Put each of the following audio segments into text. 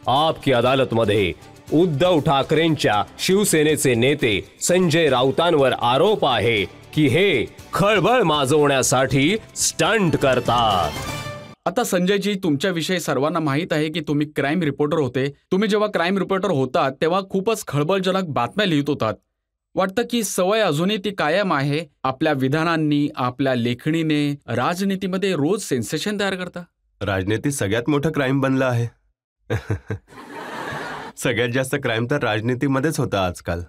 आपकी अदालतमध्ये उद्धव ठाकरेंच्या शिवसेनेचे नेते संजय राऊतांवर आरोप आहे की हे खळबळ माजवण्यासाठी स्टंट करतात। आता संजयजी, तुमच्याविषयी सर्वांना माहीत आहे की तुम्ही क्राईम रिपोर्टर होते। तुम्ही जेव्हा क्राईम रिपोर्टर होतात तेव्हा खूपच खळबळजनक बातम्या लिहित होतात। वाटतं की सवय अजूनही ती कायम आहे। आपल्या विधानांनी, आपल्या लेखणीने राजनीतीमध्ये रोज सेन्सेशन तयार करता। राजनीती सगळ्यात मोठं क्राईम बनलं आहे। सगळ्यात जास्त क्राईम तर राजनीतीमध्येच होतं आजकाल।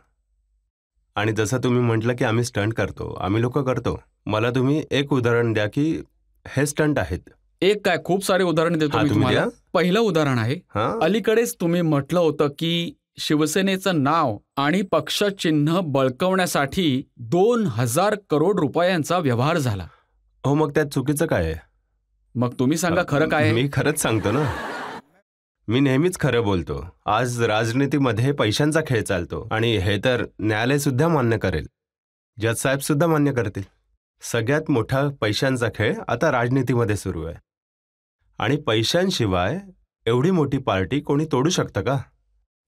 आणि जसं तुम्ही म्हटलं की आम्ही स्टंट करतो, आम्ही लोक करतो, मला तुम्ही एक उदाहरण द्या की हे स्टंट आहेत। एक काय, खूप सारे उदाहरण देतो मी तुम्हाला। पहिलं उदाहरण आहे, अलीकडेच तुम्ही म्हटलं होतं की शिवसेनेचं नाव आणि पक्ष चिन्ह बळकवण्यासाठी 2000 करोड रुपयांचा व्यवहार झाला। हो, मग त्यात चुकीचं काय आहे? मग तुम्ही सांगा खरं काय आहे? मी खरंच सांगतो ना, मी नेहमीच खरं बोलतो। आज राजनीतीमध्ये पैशांचा खेळ चालतो आणि हे तर न्यायालय सुद्धा मान्य करेल, जज साहेब सुद्धा मान्य करतील। सगळ्यात मोठा पैशांचा खेळ आता राजनीतीमध्ये सुरू आहे आणि पैशांशिवाय एवढी मोठी पार्टी कोणी तोडू शकतं का?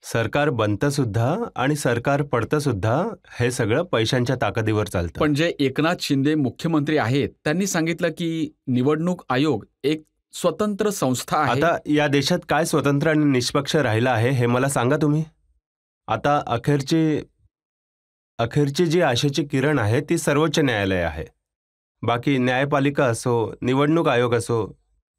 सरकार बनतं सुद्धा आणि सरकार पडतं सुद्धा, हे सगळं पैशांच्या ताकदीवर चालतं। पण जे एकनाथ शिंदे मुख्यमंत्री आहेत त्यांनी सांगितलं की निवडणूक आयोग एक स्वतंत्र संस्था आहे। आता या देशात काय स्वतंत्र आणि निष्पक्ष राहिलं आहे हे मला सांगा तुम्ही। आता अखेरची जी आशेची किरण आहे ती सर्वोच्च न्यायालय आहे। बाकी न्यायपालिका असो, निवडणूक आयोग असो,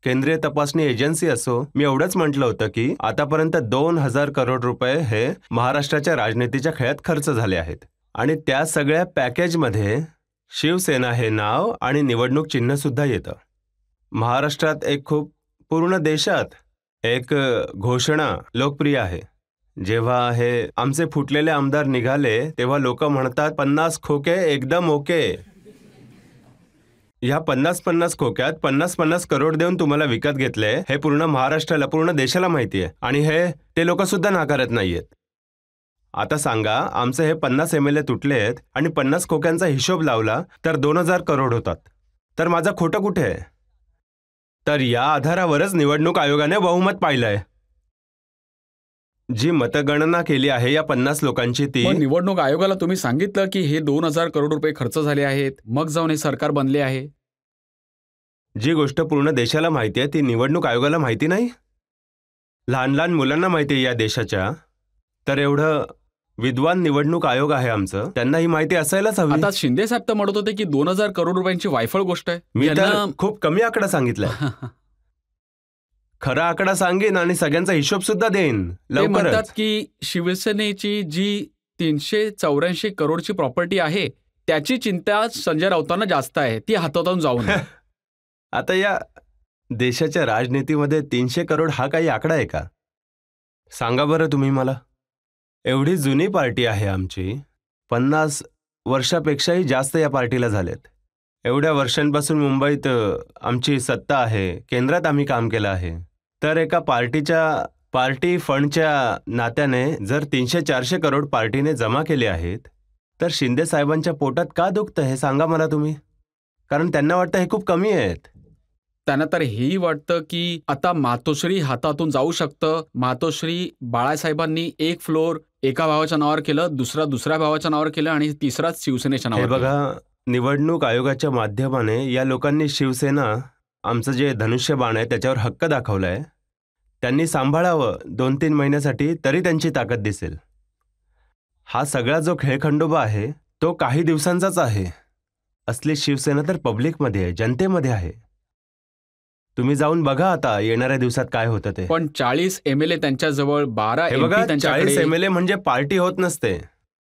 केंद्रीय तपासणी एजन्सी असो, मी एवढंच म्हटलं होतं की आतापर्यंत 2000 करोड रुपये हे महाराष्ट्राच्या राजनीतीच्या खेळात खर्च झाले आहेत आणि त्या सगळ्या पॅकेजमध्ये शिवसेना हे नाव आणि निवडणूक चिन्ह सुद्धा येतं। महाराष्ट्रात पूर्ण देशात एक घोषणा लोकप्रिय आहे। जेव्हा हे आमचे फुटलेले आमदार निघाले तेव्हा लोक म्हणतात 50 खोके एकदम ओके। या 50 खोक्यात 50 करोड देऊन तुम्हाला विकत घेतले हे पूर्ण महाराष्ट्राला, पूर्ण देशाला माहिती आहे आणि हे ते लोक सुद्धा नाकारत नाहीयेत। आता सांगा, आमचे हे 50 MLA तुटलेत आणि 50 खोक्यांचा हिशोब लावला तर 2000 करोड होतात, तर माझं खोटं कुठे आहे? तर या आधारावरच निवडणूक आयोगाने बहुमत पाहिलंय। जी मतगणना केली आहे या 50 लोकांची ती निवडणूक आयोगाला तुम्ही सांगितलं की हे 2000 करोड रुपये खर्च झाले आहेत, मग जाऊन हे सरकार बनले आहे। जी गोष्ट पूर्ण देशाला माहिती आहे ती निवडणूक आयोगाला माहिती नाही? लहान लहान मुलांना माहिती आहे या देशाच्या, तर एवढं विद्वान निवडणूक आयोग आहे आमचं, त्यांना ही माहिती असायलाच हवी। आता शिंदे साहेब तर म्हणत होते की 2000 करोड रुपयांची वायफळ गोष्ट आहे। मी तर खूप कमी आकडा सांगितलाय। खरा आकडा सांगेन आणि सगळ्यांचा हिशोब सुद्धा देईन लवकरच। म्हणतात की शिवसेनेची जी 384 करोडची प्रॉपर्टी आहे त्याची चिंता संजय राऊतांना जास्त आहे, ती हातातून जाऊ नये। आता या देशाच्या राजनीतीमध्ये 300 करोड हा काही आकडा आहे का? सांगा बरं तुम्ही मला। एवढी जुनी पार्टी आहे आमची, 50 वर्षापेक्षाही जास्त या पार्टीला झालेत। एवढ्या वर्षांपासून मुंबईत आमची सत्ता आहे, केंद्रात आम्ही काम केलं आहे, तर एका पार्टी फंडच्या नात्याने जर 300-400 करोड पार्टीने जमा केले आहेत तर शिंदे साहेबांच्या पोटात का दुखतं हे सांगा मला तुम्ही। कारण त्यांना वाटतं हे खूप कमी आहेत। त्यांना तर हेही वाटतं की आता मातोश्री हातातून जाऊ शकतं। मातोश्री बाळासाहेबांनी एक फ्लोर एका भावाच्या नावावर केलं, दुसऱ्या भावाच्या नावावर केलं आणि तिसराच शिवसेनेच्या नावावर। बघा, निवडणूक आयोगाच्या माध्यमाने या लोकांनी शिवसेना, आमचं जे धनुष्यबाण आहे त्याच्यावर हक्क दाखवलाय, त्यांनी सांभाळावं 2-3 महिन्यासाठी, तरी त्यांची ताकद दिसेल। हा सगळा जो खेळखंडोबा आहे तो काही दिवसांचाच आहे। असली शिवसेना तर पब्लिकमध्ये आहे, जनतेमध्ये आहे। तुम्ही जाऊन बघा आता येणाऱ्या दिवसात काय होतं ते। पण 40 MLA त्यांच्याजवळ, 12 MP त्यांच्याकडे। 40 MLA म्हणजे पार्टी होत नसते।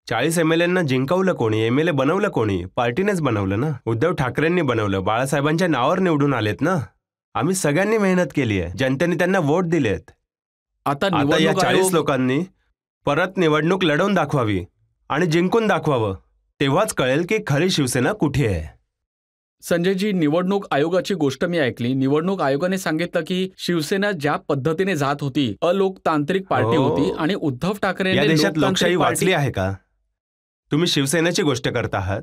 40 MLAंना जिंकवलं कोणी? MLA बनवलं कोणी? पार्टीनेच बनवलं ना। उद्धव ठाकरेंनी बनवलं, बाळासाहेबांच्या नावावर निवडून आलेत ना। आम्ही सगळ्यांनी मेहनत केली आहे, जनतेने त्यांना वोट दिलेत। आता या 40 लोकांनी परत निवडणूक लढवून दाखवावी आणि जिंकून दाखवावं, तेव्हाच कळेल की खरी शिवसेना कुठे आहे। संजयजी, निवडणूक आयोगाची गोष्ट मी ऐकली। निवडणूक आयोगाने सांगितलं की शिवसेना ज्या पद्धतीने जात होती, अलोकतांत्रिक पार्टी होती आणि उद्धव ठाकरे या देशात लोकशाही वाचली आहे का? तुम्ही शिवसेनेची गोष्ट करत आहात।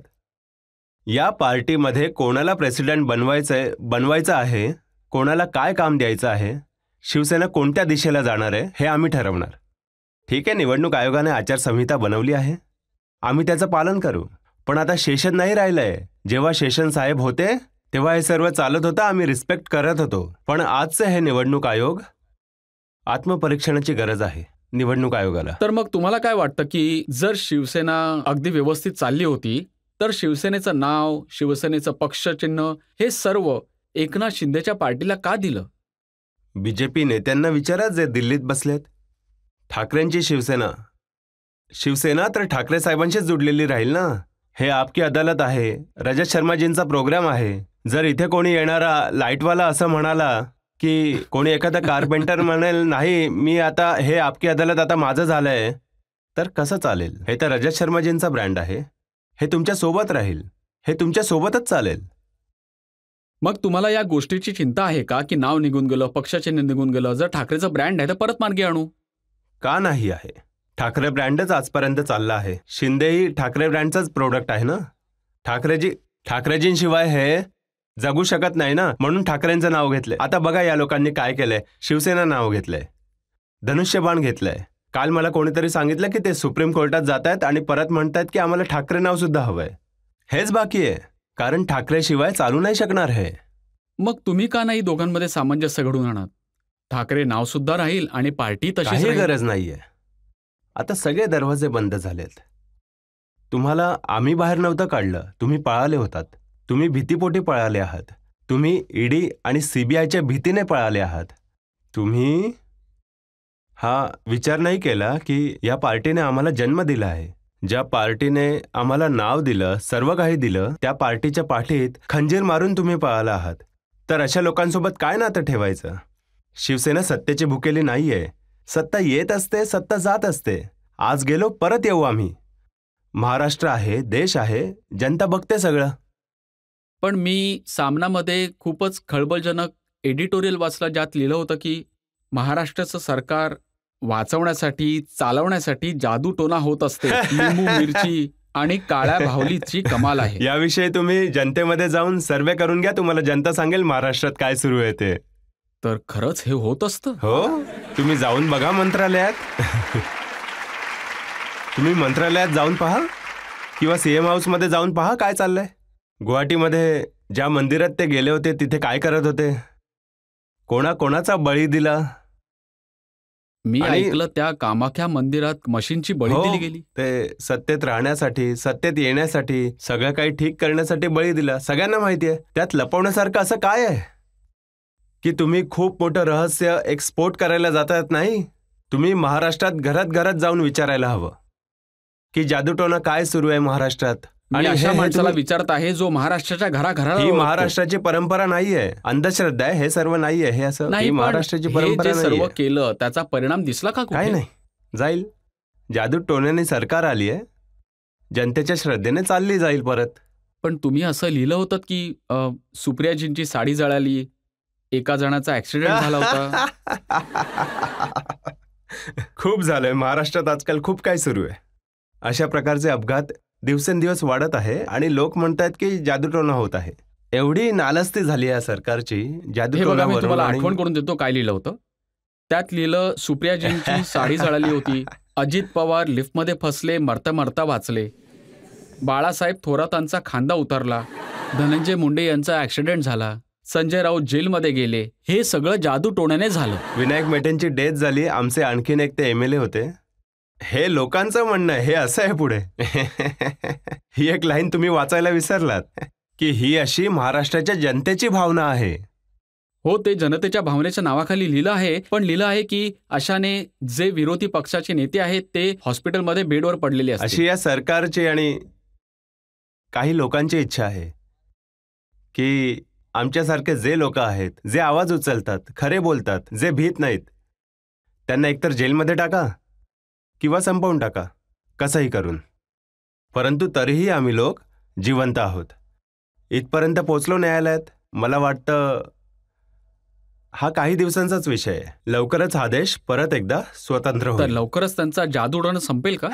या पार्टीमध्ये कोणाला प्रेसिडेंट बनवायचं आहे, कोणाला काय काम द्यायचं आहे, शिवसेना कोणत्या दिशेला जाणार आहे हे आम्ही ठरवणार. ठीक आहे, निवडणूक आयोगाने आचारसंहिता बनवली आहे, आम्ही त्याचं पालन करू. पण आता शेषन नाही राहिलंय. जेव्हा शेषन साहेब होते तेव्हा हे सर्व चालत होतं, आम्ही रिस्पेक्ट करत होतो. पण आजचं हे निवडणूक आयोग, आत्मपरीक्षणाची गरज आहे निवडणूक आयोगाला. तर मग तुम्हाला काय वाटतं की जर शिवसेना अगदी व्यवस्थित चालली होती तर शिवसेनेचं नाव, शिवसेनेचं पक्षचिन्ह हे सर्व एकनाथ शिंदेच्या पार्टीला का दिलं? बीजेपी नेत्यांना विचारा जे दिल्लीत बसलेत. ठाकरेंची शिवसेना शिवसेना तर ठाकरे साहेबांशीच जुडलेली राहील ना. हे आपकी अदालत आहे, रजत शर्माजींचा प्रोग्राम आहे. जर इथे कोणी येणारा लाईटवाला असं म्हणाला की कोणी एखादा कारपेंटर म्हणेल नाही मी आता हे आपकी अदालत आता माझं झालंय, तर कसं चालेल? हे तर रजत शर्माजींचा ब्रँड आहे, हे तुमच्या सोबत राहील, हे तुमच्या सोबतच चालेल. मग तुम्हाला या गोष्टीची चिंता आहे का की नाव निघून गेलं, पक्षचिन्ह निघून गेलं? जर ठाकरेचं ब्रँड आहे तर परत मार्गी आणू. का नाही आहे? ठाकरे ब्रँडच आजपर्यंत चालला आहे. शिंदेही ठाकरे ब्रँडचाच प्रोडक्ट आहे ना. ठाकरेजींशिवाय हे जगू शकत नाही ना, म्हणून ठाकरेंचं नाव घेतलंय. आता बघा या लोकांनी काय केलंय, शिवसेना नाव घेतलंय, धनुष्यबाण घेतलंय. काल मला कोणीतरी सांगितलं की ते सुप्रीम कोर्टात जात आहेत आणि परत म्हणतायत की आम्हाला ठाकरे नाव सुद्धा हवंय. हेच बाकी आहे, कारण ठाकरेशिवाय चालू नाही शकणार हे. मग तुम्ही का नाही दोघांमध्ये सामंजस्य घडून आणत? ठाकरे नाव सुद्धा राहील आणि पार्टी तशीच काही राहील. गरज नाहीये. आता सगळे दरवाजे बंद झालेत. तुम्हाला आम्ही बाहेर नव्हतं काढलं, तुम्ही पळाले होतात. तुम्ही भीतीपोटी पळाले आहात. तुम्ही ईडी आणि सीबीआयच्या भीतीने पळाले आहात. तुम्ही हा विचार नाही केला की या पार्टीने आम्हाला जन्म दिला आहे, ज्या पार्टीने आम्हाला नाव दिलं, सर्व काही दिलं, त्या पार्टीच्या पाठीत खंजीर मारून तुम्ही पळाला आहात. तर अशा लोकांसोबत काय नातं ठेवायचं? शिवसेना सत्तेची भुकेली नाहीये. सत्ता येत असते, सत्ता जात असते. आज गेलो, परत येऊ आम्ही. महाराष्ट्र आहे, देश आहे, जनता बघते सगळं. पण मी सामनामध्ये खूपच खळबळजनक एडिटोरियल वाचलं, ज्यात लिहिलं होतं की महाराष्ट्राचं सरकार वाचवण्यासाठी, चालवण्यासाठी जादूटोना होत असते. लिंबू मिरची आणि काळ्या भावलीची कमाल आहे. याविषयी तुम्ही जनतेमध्ये जाऊन सर्वे करून घ्या, तुम्हाला जनता सांगेल महाराष्ट्रात काय सुरू आहे ते. तर खरंच हे होत असतं? हो, तुम्ही जाऊन बघा मंत्रालयात. तुम्ही मंत्रालयात जाऊन पहा किंवा सीएम हाऊसमध्ये जाऊन पहा काय चाललंय. गुवाहाटीमध्ये ज्या मंदिरात ते गेले होते तिथे काय करत होते, कोणाचा बळी दिला? मी आणि- ऐकलं त्या कामाख्या मंदिरात मशीनची बळी हो, दिली गेली. ते सत्तेत राहण्यासाठी, सत्तेत येण्यासाठी, सगळं काही ठीक करण्यासाठी बळी दिला. सगळ्यांना माहिती आहे. त्यात लपवण्यासारखं असं काय आहे की तुम्ही खूप मोठं रहस्य एक्सपोर्ट करायला जातात? नाही, तुम्ही महाराष्ट्रात घरात घरात जाऊन विचारायला हवं की जादूटोना काय सुरू आहे महाराष्ट्रात. आणि अशा हे माणसाला तुम्ही- विचारत आहे जो महाराष्ट्राच्या घराघराला ही ओळखतो. महाराष्ट्राची परंपरा नाहीये, अंधश्रद्धा आहे, हे सर्व नाहीये. हे असं नाही, ही पण महाराष्ट्राची हे परंपरा जे सर्व नाहीये. केलं त्याचा परिणाम दिसला का कुठे? काय नाही, जाईल. जादू टोण्याने सरकार आली आहे, जनतेच्या श्रद्धेने चालली जाईल परत. पण तुम्ही असं लिहिलं होतं की सुप्रियाजींची साडी जळाली, एका जणाचा ऍक्सिडेंट झाला होता. खूप झालंय महाराष्ट्रात आजकाल, खूप काय सुरू आहे. अशा प्रकारचे अपघात दिवसेंदिवस वाढत आहे आणि लोक म्हणतात की जादूटोना होत आहे. एवढी नालस्ती झाली आहे सरकारची हे बघा, मी जादूटोनावरून. तुम्हाला आणि- आठवण करून देतो काय लिहिलं होतं. त्यात लिहिलं, सुप्रियाजींची साडी जळाली होती, अजित पवार लिफ्टमध्ये फसले, मरता मरता वाचले, बाळासाहेब थोरातांचा खांदा उतरला, धनंजय मुंडे यांचा ऍक्सिडेंट झाला, संजय राऊत जेलमध्ये गेले. हे सगळं जादूटोण्याने झालं. विनायक मेटेंची डेथ झाली, आमचे आणखीन एक ते एमएलए होते. हे लोकांचं म्हणणं आहे, हे असं आहे पुढे. ही एक लाईन तुम्ही वाचायला विसरलात की ही अशी महाराष्ट्राच्या जनतेची भावना आहे. हो, ते जनतेच्या भावनेच्या नावाखाली लिहिलं आहे, पण लिहिलं आहे की अशाने जे विरोधी पक्षाचे नेते आहेत ते हॉस्पिटलमध्ये बेडवर पडलेले असतात. अशी या सरकारची आणि काही लोकांची इच्छा आहे की आमच्यासारखे जे लोक आहेत, जे आवाज उचलतात, खरे बोलतात, जे भीत नाहीत, त्यांना एकतर जेलमध्ये टाका किंवा संपवून टाका, कसंही करून. परंतु तरीही आम्ही लोक जिवंत आहोत. इथपर्यंत पोचलो न्यायालयात. मला वाटतं हा काही दिवसांचाच विषय आहे. लवकरच हा देश परत एकदा स्वतंत्र तर होईल. लवकरच त्यांचा जादूटोणा संपेल का?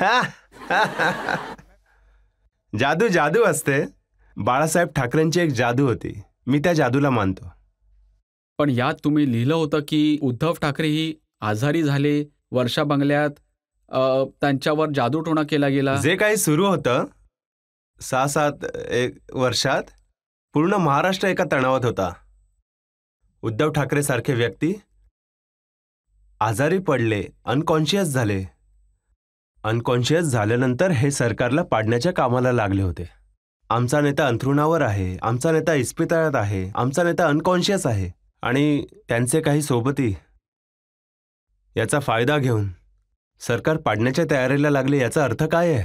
जादू जादू असते. बाळासाहेब ठाकरेंची एक जादू होती, मी त्या जादूला मानतो. पण यात तुम्ही लिहिलं होतं की उद्धव ठाकरे ही आजारी झाले, वर्षा बंगल्यात त्यांच्यावर जादूटोणा केला गेला. जे काही सुरू होतं 6-7 वर्षात पूर्ण महाराष्ट्र एका तणावात होता. उद्धव ठाकरे सारखे व्यक्ती आजारी पडले, अनकॉन्शियस झाले. अनकॉन्शियस झाल्यानंतर हे सरकारला पाडण्याच्या कामाला लागले होते. आमचा नेता अंथरुणावर आहे, आमचा नेता इस्पितळात आहे, आमचा नेता अनकॉन्शियस आहे, आणि त्यांचे काही सोबती याचा फायदा घेऊन सरकार पाडण्याच्या तयारीला लागले. याचा अर्थ काय आहे?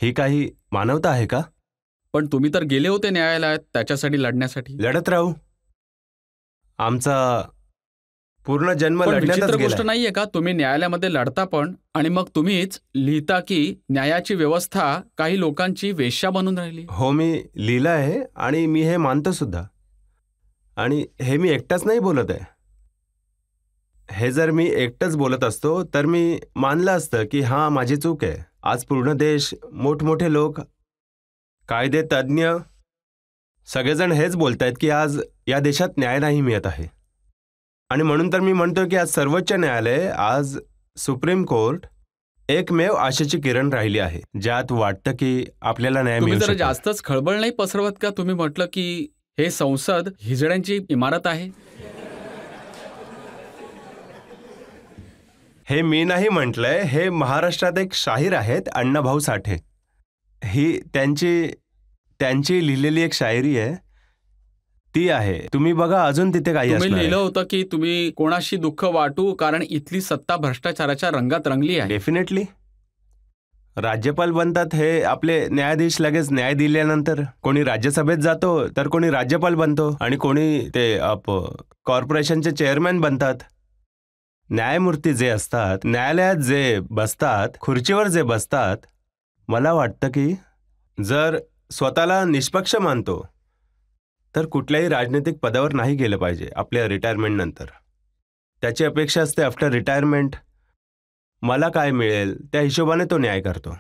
ही काही मानवता आहे का? पण तुम्ही तर गेले होते न्यायालयात त्याच्यासाठी लढण्यासाठी. लढत राहू. आमचा पूर्ण जन्म पण लढण्यातच विचित्र गोष्ट गेलाय. नाहीये का, तुम्ही न्यायालयामध्ये लढता पण आणि मग तुम्हीच लिहिता की न्यायाची व्यवस्था काही लोकांची वेश्या बनून राहिली. हो, मी लिहिलं आहे आणि मी हे मानतो सुद्धा. आणि हे मी एकटाच नाही बोलत आहे. हे जर मी एकटंच बोलत असतो तर मी मानलं असतं की हां, माझी चूक आहे. आज पूर्ण देश, मोठमोठे लोक, कायदे तज्ज्ञ सगळेजण हेच बोलतायत की आज या देशात न्याय नाही मिळत आहे. आणि म्हणून तर मी म्हणतो की आज सर्वोच्च न्यायालय, आज सुप्रीम कोर्ट एकमेव आशेची किरण राहिली आहे, ज्यात वाटतं की आपल्याला न्याय तुम्ही मिळू जरा शकेल. जास्तच खळबळ नाही पसरवत का? तुम्ही म्हटलं की हे संसद हिजड्यांची इमारत आहे. हे मी नाही म्हटलंय, हे महाराष्ट्रात एक शाहीर आहेत, अण्णाभाऊ साठे. ही त्यांची लिहिलेली एक शायरी आहे, ती आहे. तुम्ही बघा, अजून तिथे काही तुम्ही असणार लिहिलं आहे. होतं की तुम्ही कोणाशी दुःख वाटू कारण इथली सत्ता भ्रष्टाचाराच्या रंगात रंगली आहे. डेफिनेटली. राज्यपाल बनतात हे आपले न्यायाधीश, लगेच न्याय दिल्यानंतर कोणी राज्यसभेत जातो तर कोणी राज्यपाल बनतो आणि कोणी ते कॉर्पोरेशनचे चेअरमॅन बनतात. न्यायमूर्ती जे असतात, न्यायालयात जे बसतात, खुर्चीवर जे बसतात, मला वाटतं की जर स्वतःला निष्पक्ष मानतो तर कुठल्याही राजनैतिक पदावर नाही गेलं पाहिजे आपल्या रिटायरमेंट नंतर. त्याची अपेक्षा असते आफ्टर रिटायरमेंट मला काय मिळेल त्या हिशोबाने तो न्याय करतो.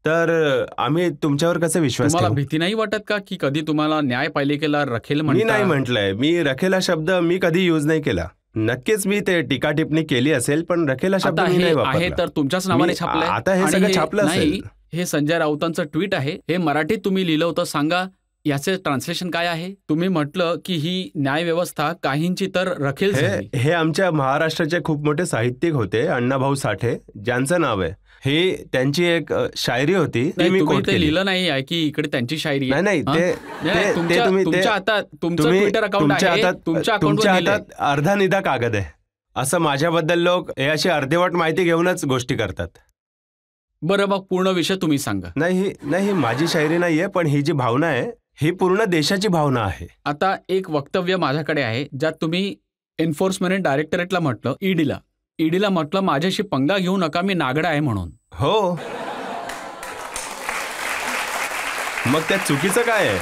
तर आम्ही तुमच्यावर कसे विश्वास तुम्हाला ठेवू? भीती नाही वाटत का की कधी तुम्हाला न्यायपालिकेला रखेल मी नाही म्हणता? म्हटलंय, मी रखेला शब्द मी कधी यूज नाही केला. नक्कीच मी ते टीका टिप्पणी केली असेल, पण रखेला शब्द आता मी हे नाही आहे वापरला. तर तुमच्याच नावाने मी- छापलंय. आता हे आणि सगळं छापलं नाही, असेल. हे संजय राऊतांचं ट्विट आहे. हे मराठीत तुम्ही लिहिलं होतं. सांगा याचे ट्रान्सलेशन काय आहे? तुम्ही म्हटलं की ही न्यायव्यवस्था काहींची तर रखेल झाली. हे आमच्या महाराष्ट्राचे खूप मोठे साहित्यिक होते, अण्णाभाऊ साठे, ज्यांचं नाव आहे. ही त्यांची एक शायरी होती, ती नाही, मी तुम्ही कोट ते केली. लिहिलं नाही आहे की इकडे त्यांची शायरी आहे. नाही, हं? नाही, तुमच्या हातात तुमचं ट्विटर अकाउंट आहे. तुमच्या तुमच्या अकाउंटवर हातात अर्धा निदा कागद आहे. असं माझ्याबद्दल लोक हे अशी अर्धवट माहिती घेऊनच गोष्टी करतात. बरं, मग पूर्ण विषय तुम्ही सांगा. नाही, माझी शायरी नाहीये, पण ही जी भावना आहे ही पूर्ण देशाची भावना आहे. आता एक वक्तव्य माझ्याकडे आहे ज्यात तुम्ही एन्फोर्समेंट डायरेक्टरेटला म्हटलं, ईडीला म्हटलं माझ्याशी पंगा घेऊ नका, मी नागडा आहे म्हणून. हो, मग त्यात चुकीचं काय आहे?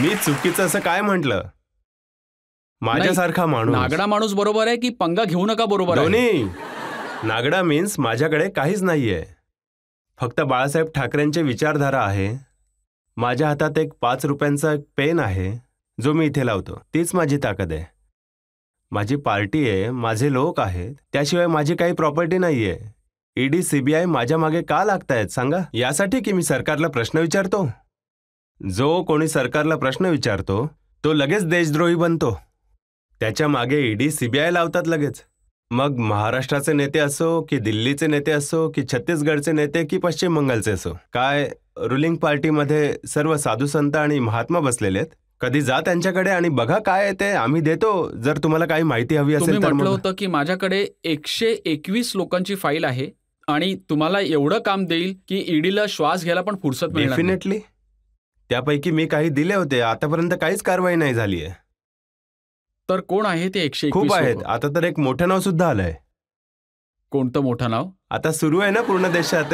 मी चुकीचं असं काय म्हटलं? माझ्यासारखा माणूस. नागडा माणूस बरोबर आहे की पंगा घेऊ नका बरोबर आहे? दोन्ही. नागडा मीन्स माझ्याकडे काहीच नाहीये, फक्त बाळासाहेब ठाकरेंची विचारधारा आहे. माझ्या हातात एक 5 रुपयांचा एक पेन आहे जो मी इथे लावतो, तीच माझी ताकद आहे. माझी पार्टी आहे, माझे लोक आहेत, त्याशिवाय माझी काही प्रॉपर्टी नाहीये. ईडी सीबीआय माझ्या मागे का लागतायत सांगा? यासाठी की मी सरकारला प्रश्न विचारतो. जो कोणी सरकारला प्रश्न विचारतो तो लगेच देशद्रोही बनतो. त्याच्या मागे ईडी सीबीआय लावतात लगेच. मग महाराष्ट्राचे नेते असो की दिल्लीचे नेते असो की छत्तीसगडचे नेते की पश्चिम बंगालचे असो, काय रुलिंग पार्टीमध्ये सर्व साधू संत आणि महात्मा बसलेले आहेत. कधी जा त्यांच्याकडे आणि बघा काय आहे ते आम्ही देतो, जर तुम्हाला काही माहिती हवी तुम्ही असेल तर. म्हटलं मग होतं की माझ्याकडे 121 लोकांची फाईल आहे आणि तुम्हाला एवढं काम देईल की ईडीला श्वास घ्यायला पण फुरसत मिळणार नाही. डेफिनेटली. त्यापैकी मी काही दिले होते, आतापर्यंत काहीच कारवाई नाही झाली आहे. तर कोण आहे ते 121? खूप आहेत. लोकं? आता तर एक मोठं नाव सुद्धा आलंय. कोणतं मोठं नाव? आता सुरू आहे ना पूर्ण देशात.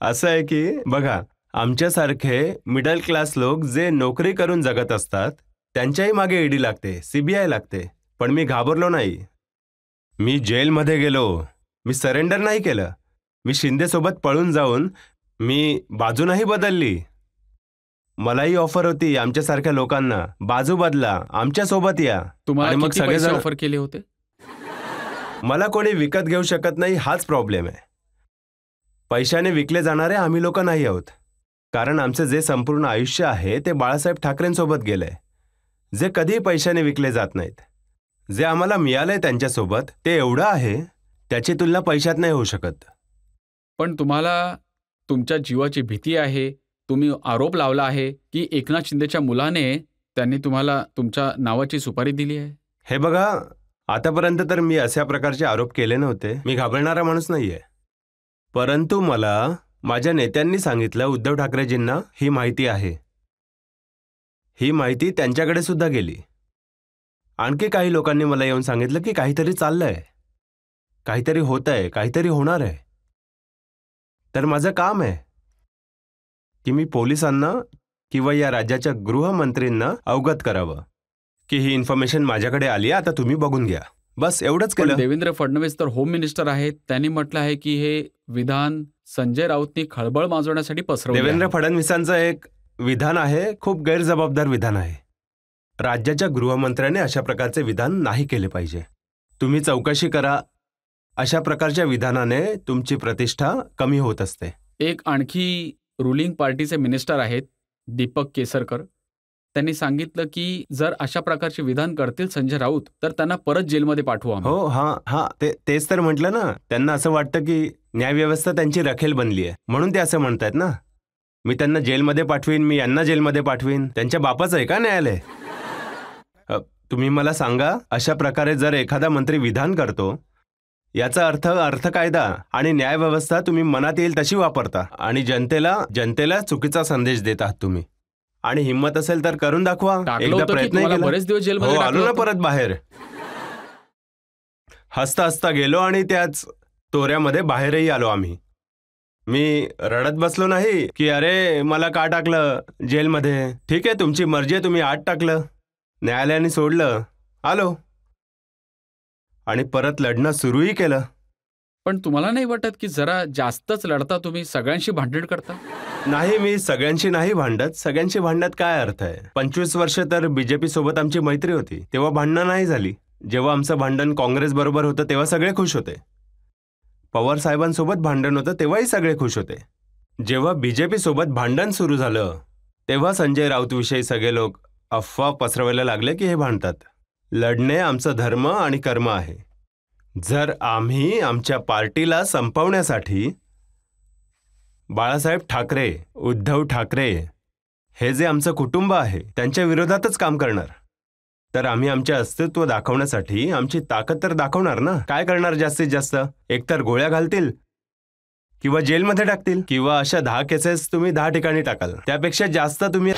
असं आहे की बघा, आमच्यासारखे मिडल क्लास लोक जे नोकरी करून जगत असतात त्यांच्याही मागे ईडी लागते, सीबीआय लागते. पण मी घाबरलो नाही. मी जेलमध्ये गेलो, मी सरेंडर नाही केलं. मी शिंदेसोबत पळून जाऊन मी बाजू नाही बदलली. मलाही ऑफर होती आमच्यासारख्या लोकांना, बाजू बदला, आमच्या सोबत या. आणि तुम्हाला मग किती पैसे सगळेजण ऑफर केले होते? मला कोणी विकत घेऊ शकत नाही हाच प्रॉब्लेम आहे. पैशाने विकले जाणारे आम्ही लोक नाही आहोत. कारण आमचं जे संपूर्ण आयुष्य आहे ते बाळासाहेब ठाकरेंसोबत गेलंय, जे कधीही पैशाने विकले जात नाहीत. जे आम्हाला मिळालंय त्यांच्यासोबत ते एवढं आहे, त्याची तुलना पैशात नाही होऊ शकत. पण तुम्हाला तुमच्या जीवाची भीती आहे, तुम्ही आरोप लावला आहे की एकनाथ शिंदेच्या मुलाने त्यांनी तुम्हाला तुमच्या नावाची सुपारी दिली आहे? हे बघा, आतापर्यंत तर मी अशा प्रकारचे आरोप केले नव्हते. मी घाबरणारा माणूस नाहीये. परंतु मला माझ्या नेत्यांनी सांगितलं, उद्धव ठाकरेजींना ही माहिती आहे. ही माहिती त्यांच्याकडे सुद्धा गेली. आणखी काही लोकांनी मला येऊन सांगितलं की काहीतरी चाललंय, काहीतरी होतंय, काहीतरी होणार आहे. तर माझं काम आहे की मी पोलिसांना किंवा या राज्याच्या गृहमंत्रींना अवगत करावं की ही इन्फॉर्मेशन माझ्याकडे आली आहे, आता तुम्ही बघून घ्या. बस एवढंच पण केलं. देवेंद्र फडणवीस तर होम मिनिस्टर आहेत, त्यांनी म्हटलं आहे की हे विधान संजय राऊतनी खळबळ माजवण्यासाठी पसरवले देवेंद्र आहे. फडणवीसांचं एक विधान आहे, खूप गैरजबाबदार विधान आहे. राज्याच्या गृहमंत्र्याने अशा प्रकारचे विधान नाही केले पाहिजे. तुम्ही चौकशी करा. अशा प्रकारच्या विधानाने तुमची प्रतिष्ठा कमी होत असते. एक आणखी रुलिंग पार्टीचे मिनिस्टर आहेत, दीपक केसरकर. त्यांनी सांगितलं की जर अशा प्रकारचे विधान करतील संजय राऊत तर त्यांना परत जेलमध्ये पाठवू आम्ही. हो, हां, तेच तर म्हटलं ना. त्यांना असं वाटतं की न्यायव्यवस्था त्यांची रखेल बनली आहे, म्हणून ते असं म्हणतायत ना. मी त्यांना जेलमध्ये पाठवीन, मी यांना जेलमध्ये पाठवीन. त्यांच्या बापाचं आहे का न्यायालय? तुम्ही मला सांगा, अशा प्रकारे जर एखादा मंत्री विधान करतो, याचा अर्थ कायदा आणि न्यायव्यवस्था तुम्ही मनात येईल तशी वापरता आणि जनतेला चुकीचा संदेश देत आहात तुम्ही. आणि हिम्मत असेल तर करून दाखवा. टाकलं एकदा होतं की प्रयत्न तुम्हाला केला. बरेच दिवस जेलमध्ये हो, टाकलं आलो ना होतं. परत बाहेर. हसता हसता गेलो आणि त्याच तोऱ्यामध्ये बाहेरही आलो आम्ही. मी रडत बसलो नाही की अरे मला का टाकलं जेलमध्ये. ठीक आहे, तुमची मर्जी आहे, तुम्ही आत टाकलं, न्यायालयाने सोडलं, आलो आणि परत लढणं सुरूही केलं. पण तुम्हाला नाही वाटत की जरा जास्तच लढता तुम्ही, सगळ्यांशी भांडण करता? नाही, मी सगळ्यांशी नाही भांडत. सगळ्यांशी भांडत काय अर्थ आहे? 25 वर्ष तर बीजेपी सोबत आमची मैत्री होती, तेव्हा भांडणं नाही झाली. जेव्हा आमचं भांडण काँग्रेस बरोबर होतं तेव्हा सगळे खुश होते. पवार साहेबांसोबत भांडण होतं तेव्हाही सगळे खुश होते. जेव्हा बीजेपी सोबत भांडण सुरू झालं तेव्हा संजय राऊत विषयी सगळे लोक अफवा पसरवायला लागले की हे भांडतात. लढणे आमचं धर्म आणि कर्म आहे. जर आम्ही आमच्या पार्टीला संपवण्यासाठी बाळासाहेब ठाकरे, उद्धव ठाकरे हे जे आमचं कुटुंब आहे त्यांच्या विरोधातच काम करणार, तर आम्ही आमचे अस्तित्व दाखवण्यासाठी आमची ताकद तर दाखवणार ना. काय करणार जास्तीत जास्त? एकतर गोळ्या घालतील किंवा जेलमध्ये टाकतील, किंवा अशा 10 केसेस तुम्ही 10 ठिकाणी टाकाल. त्यापेक्षा जास्त तुम्ही